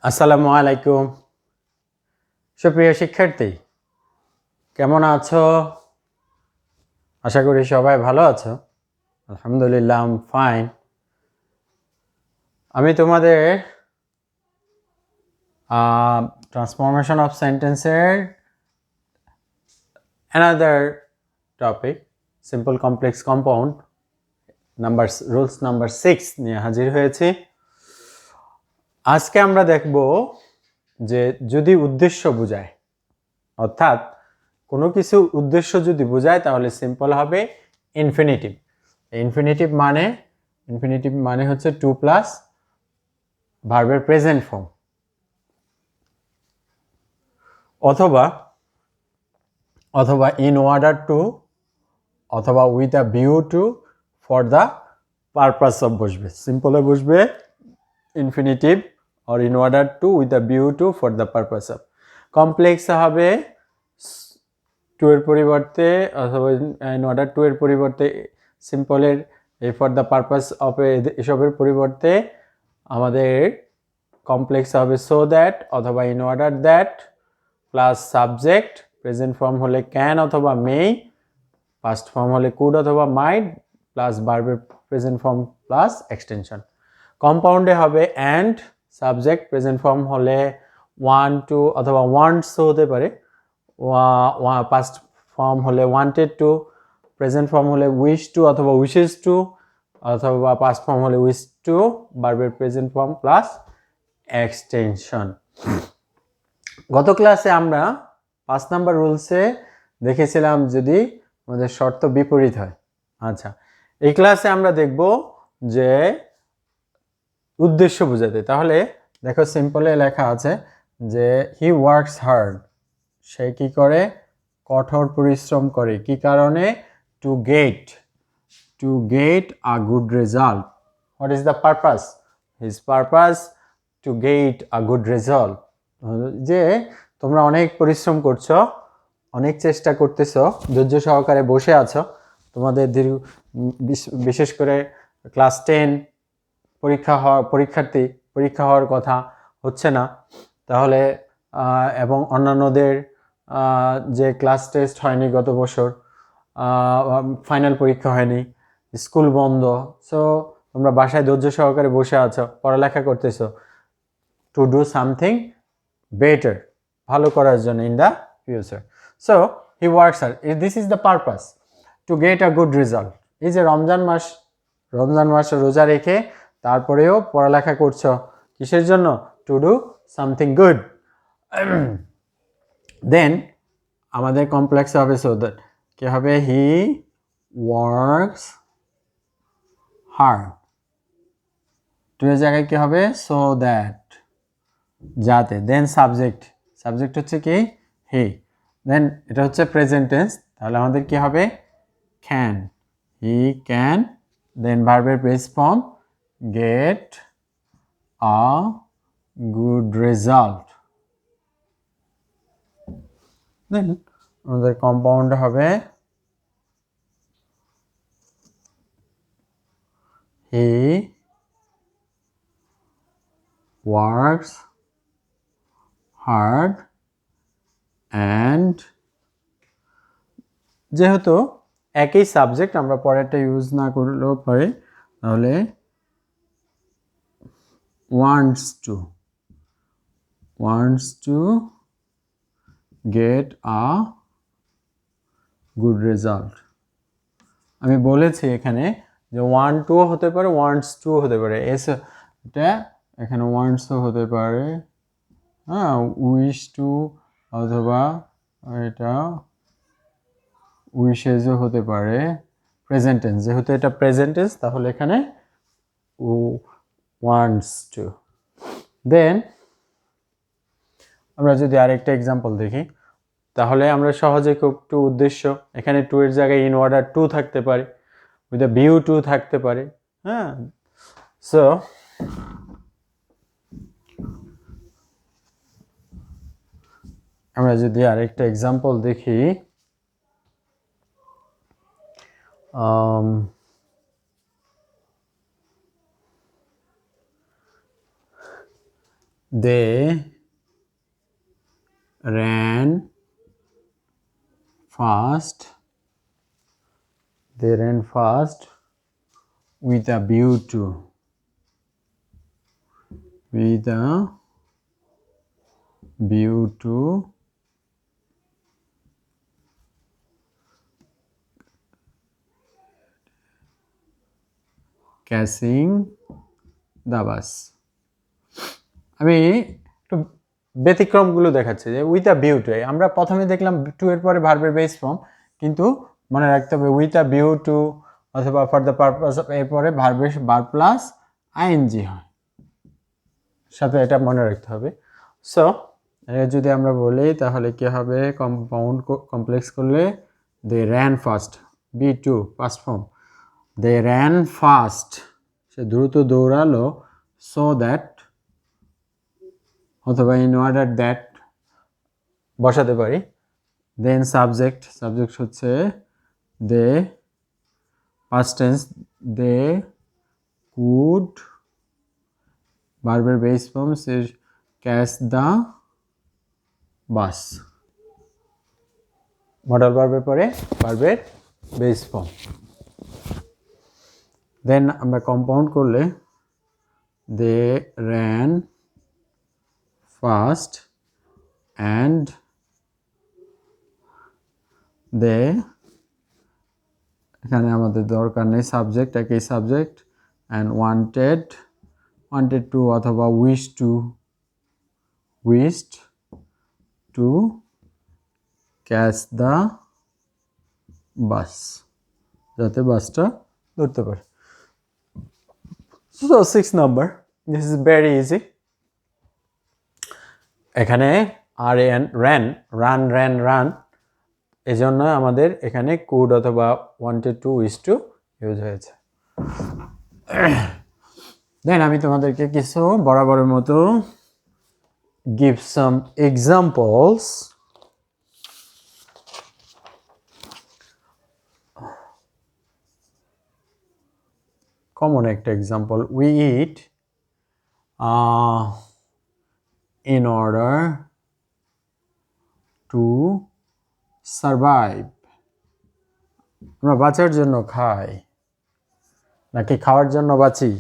আসসালামু আলাইকুম সুপ্রিয় শিক্ষার্থী, কেমন আছো? আশা করি সবাই ভালো আছো। আলহামদুলিল্লাহ, আই এম ফাইন। আমি তোমাদের ট্রান্সফরমেশন অফ সেন্টেন্সের another topic simple complex compound rules number 6 নিয়ে হাজির হয়েছি। আজকে আমরা দেখব যে যদি উদ্দেশ্য বোঝায়, অর্থাৎ কোনো কিছু উদ্দেশ্য যদি বোঝায় তাহলে সিম্পল হবে ইনফিনিটিভ। ইনফিনিটিভ মানে হচ্ছে টু প্লাস ভার্বের প্রেজেন্ট ফর্ম, অথবা ইন অর্ডার টু, অথবা with a view to, for the purpose of বসবে। সিম্পলে বসবে infinitive or in order two, with a view to, for the purpose of. Complex হবে two এর পরিবর্তে, অথবা ইন অর্ডার টু এর পরিবর্তে সিম্পলের এই ফর দ্য পারপাস অফ এসবের পরিবর্তে আমাদের কমপ্লেক্স হবে সো দ্যাট অথবা in order that plus subject, present form হলে ক্যান অথবা মেই, পাস্ট ফর্ম হলে কুড অথবা মাইট, প্লাস ভার্বের প্রেজেন্ট ফর্ম প্লাস এক্সটেনশন। কম্পাউন্ডে হবে অ্যান্ড, সাবজেক্ট, প্রেজেন্ট ফর্ম হলে ওয়ান টু অথবা ওয়ান্টস হতে পারে, পাস্ট ফর্ম হলে ওয়ান্টেড টু, প্রেজেন্ট ফর্ম হলে উইশ টু অথবা উইশেস টু, অথবা পাস্ট ফর্ম হলে উইশ টু, ভার্বের প্রেজেন্ট ফর্ম প্লাস এক্সটেনশন। গত ক্লাসে আমরা 5 নাম্বার রুলসে দেখেছিলাম যদি আমাদের শর্ত বিপরীত হয়। আচ্ছা, এই ক্লাসে আমরা দেখব যে উদ্দেশ্য বোঝাতে। তাহলে দেখো সিম্পলে লেখা আছে যে হি ওয়ার্কস হার্ড, সে কি করে? কঠোর পরিশ্রম করে। কি কারণে? To get a good result. What is the purpose? His purpose to get a good result. যে তোমরা অনেক পরিশ্রম করছো, অনেক চেষ্টা করতেছো, ধৈর্য সহকারে বসে আছো, তোমাদের বিশেষ করে ক্লাস 10 পরীক্ষা হওয়ার কথা হচ্ছে না, তাহলে এবং অন্যান্যদের যে ক্লাস টেস্ট হয়নি গত বছর, ফাইনাল পরীক্ষা হয়নি, স্কুল বন্ধ, সো তোমরা বাসায় ধৈর্য সহকারে বসে আছো, পড়ালেখা করতেছো টু ডু সামথিং বেটার, ভালো করার জন্য in the future. So he works hard, this is the purpose to get a good result. এই যে রমজান মাস রোজা রেখে তারপরেও পড়ালেখা করছো, কিসের জন্য? To do something good. Then আমাদের কমপ্লেক্স হবে সো দ্যাট, কি হবে? হি ওয়ার্কস হার্ড, টু এর জায়গায় কি হবে? সো দ্যাট, যাতে। দেন সাবজেক্ট হচ্ছে কি? হি। দেন এটা হচ্ছে প্রেজেন্ট টেন্স, তাহলে আমাদের কি হবে? Can, he can. দেন ভার্বের base form get a good result. Then আমাদের কম্পাউন্ড হবে হি ওয়ার্কস হার্ড অ্যান্ড, যেহেতু একই সাবজেক্ট আমরা পরেরটা ইউজ না করলেও পারি, তাহলে wants to get a good result. আমি বলেছি এখানে যে ওয়ান টু হতে পারে, ওয়ান্টস টু হতে পারে, এটা এখানে ওয়ান্টসও হতে পারে, হ্যাঁ, উইশ টু, অথবা এটা উইশেসও হতে পারে। প্রেজেন্ট টেন্স, যেহেতু এটা প্রেজেন্ট টেন্স, তাহলে এখানে ওয়ান্টস টু। দেন আমরা যদি আরেকটা এক্সাম্পল দেখি, তাহলে আমরা সহজে খুব টু উদ্দেশ্য, এখানে টু এর জায়গায় ইন অর্ডার টু থাকতে পারে, উইথ আ ভিউ টু থাকতে পারে, হ্যাঁ। সো আমরা যদি আরেকটা এক্সাম্পল দেখি, they ran fast. They ran fast with a view to catching the bus. আমি একটু ব্যতিক্রমগুলো দেখাচ্ছি যে উইথ আ ভিউ টু। আমরা প্রথমে দেখলাম টু এর পরে ভার্বের বেস ফর্ম, কিন্তু মনে রাখতে হবে উইথ আ ভিউ টু অথবা ফর দ্য পারপাস অফ এরপরে ভার্বের ভার্ব প্লাস আইএনজি হয়, সাথে এটা মনে রাখতে হবে। সো যদি আমরা বলি তাহলে কি হবে, কম্পাউন্ড কমপ্লেক্স করলে they ran fast, V two past form, they ran fast, সে দ্রুত দৌড়ালো, সো দ্যাট অথবা ইন অর্ডার দ্যাট বসাতে পারি। দেন সাবজেক্ট হচ্ছে they, past tense they could, ভার্বের base form is catch the bus, modal ভার্বের পরে ভার্বের বেস ফর্ম। দেন আমরা কম্পাউন্ড করলে they ran fast and they, এখানে আমাদের দরকার নেই সাবজেক্ট, একই সাবজেক্ট, অ্যান্ড ওয়ান্টেড টু অথবা উইশড টু ক্যাচ দ্য বাস, যাতে বাসটা ধরতে পারে। So 6 number, this is very easy. এখানে রান এই জন্য আমাদের এখানে কুড অথবা wanted to wish to use হয়েছে। দেন আমি তোমাদেরকে কিছু বরাবরের মতো give some examples. Common একটা example, we eat in order to survive. আমরা বাঁচার জন্য খাই নাকি খাওয়ার জন্য বাঁচি?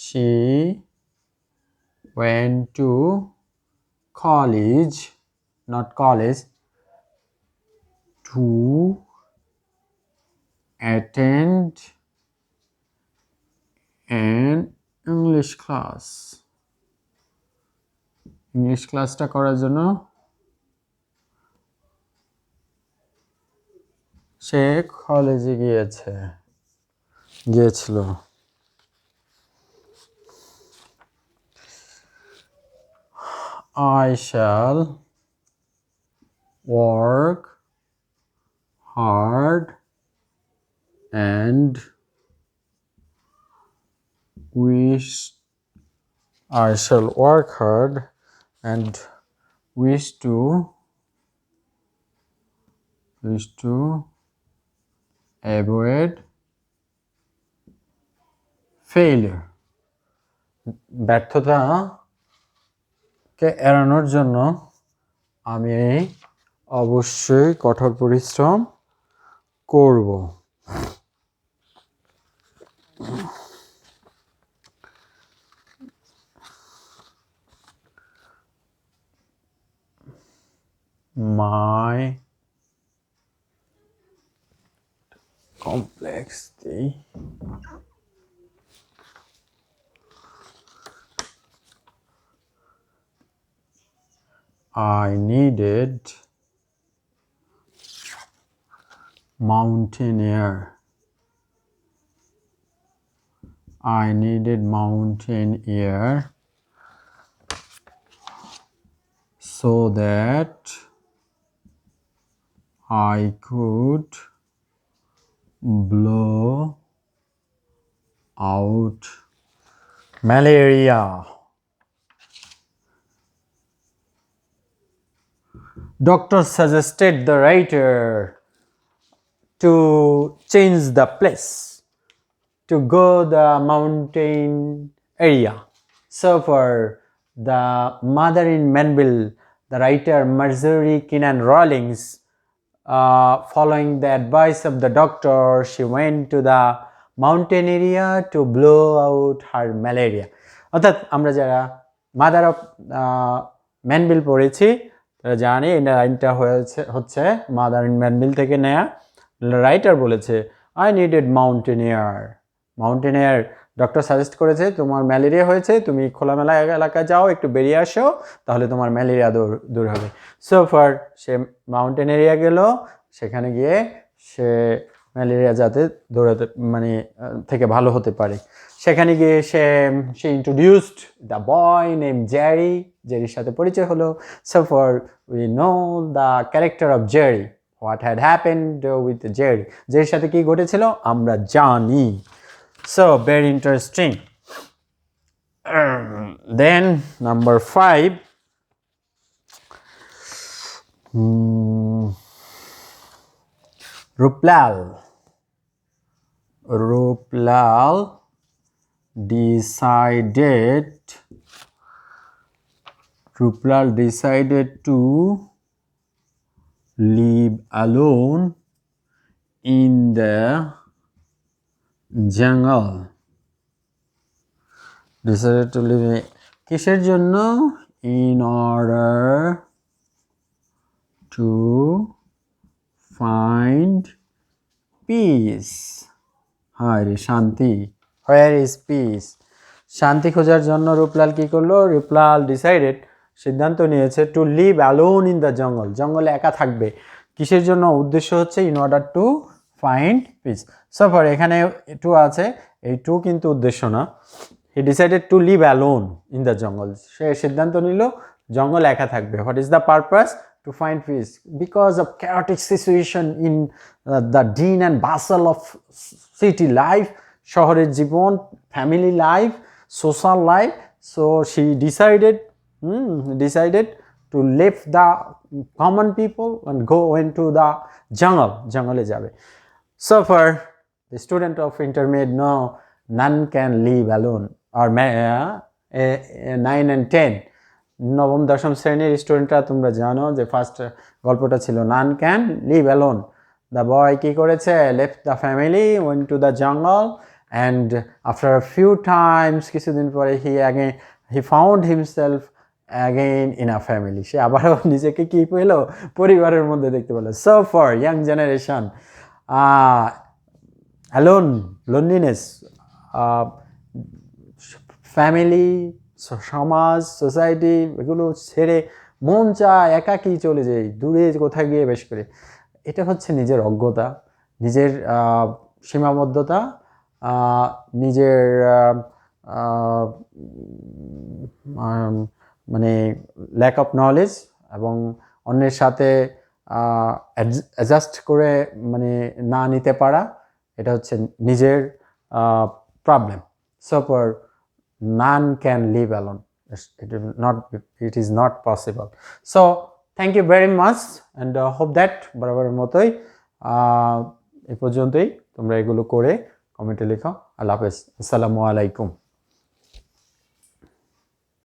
She went to college, not college, to attend an English class. English ক্লাসটা করার জন্য সে কলেজে গিয়েছিল। I shall work hard and wish to avoid failure. ব্যর্থতাকে এড়ানোর জন্য আমি অবশ্যই কঠোর পরিশ্রম করব। My complexity I needed mountaineer so that I could blow out malaria. Doctor suggested the writer to change the place to go the mountain area. So for the mother in Manville, the writer Marjorie Kinnan Rawlings, following the advice of the doctor, she went to the mountain area to blow out her malaria. অর্থাৎ আমরা যারা mother of Manville পড়েছি তারা জানি এই লাইনটা হচ্ছে mother in Manville থেকে নেয়া। রাইটার বলেছে I needed mountaineer doctor suggest করেছে তোমার ম্যালেরিয়া হয়েছে, তুমি খোলামেলা এলাকায় যাও, একটু বেরিয়ে আসো, তাহলে তোমার ম্যালেরিয়া দূর হবে। So for say mountain area গেল, সেখানে গিয়ে সে ম্যালেরিয়া যাতে দৌড়াতে থেকে ভালো হতে পারে। সেখানে গিয়ে সে ইন্ট্রোডিউসড দ্য বয় নেম জেরির সাথে পরিচয় হলো। So for we know the character of Jerry, what had happened with জেরির সাথে কি ঘটেছিল আমরা জানি। So very interesting. Then number 5, Ruplal decided to live alone in the jungle. Decided to live কিসের জন্য? In order to find peace. হায় শান্তি। Where is peace? শান্তি খোঁজার জন্য রূপলাল কি করলো? রূপলাল ডিসাইডেড, সিদ্ধান্ত নিয়েছে, to live alone in the jungle, জঙ্গলে একা থাকবে। কিসের জন্য? উদ্দেশ্য হচ্ছে in order to find peace. So for এখানে টু আছে, এই টু কিন্তু উদ্দেশ্য না। He decided to live alone in the jungle, সে সিদ্ধান্ত নিল জঙ্গল একা থাকবে। What is the purpose? To find peace because of chaotic situation in the din and bustle of city life, শহরের জীবন, family life, social life. So she decided to leave the common people and go into the jungle, জঙ্গলে যাবে। So for the student of intermediate, no, none can live alone, or 9 and 10, নবম দশম শ্রেণীর স্টুডেন্টরা তোমরা জানো যে ফার্স্ট গল্পটা ছিল none can live alone. The boy কী করেছে? Left the family, went to the jungle, and after a few times, কিছুদিন পরে he found himself again in a family, সে আবারও নিজেকে কী পেল? পরিবারের মধ্যে দেখতে পেল। So for young generation, alone, loneliness, family, সমাজ, সোসাইটি, এগুলো ছেড়ে মন চায় একাকী চলে যাই, দূরে কোথায় গিয়ে বেশ করে। এটা হচ্ছে নিজের অজ্ঞতা, নিজের সীমাবদ্ধতা, নিজের ল্যাক অফ নলেজ, এবং অন্যের সাথে অ্যাডজাস্ট করে না নিতে পারা, এটা হচ্ছে নিজের problem. So for none can live alone, it is not possible. So thank you very much, and hope that বরাবরের মতোই এই পর্যন্তই। তোমরা এগুলো করে কমেন্টে লেখো। আল্লাহ হাফেজ, আসসালামু আলাইকুম।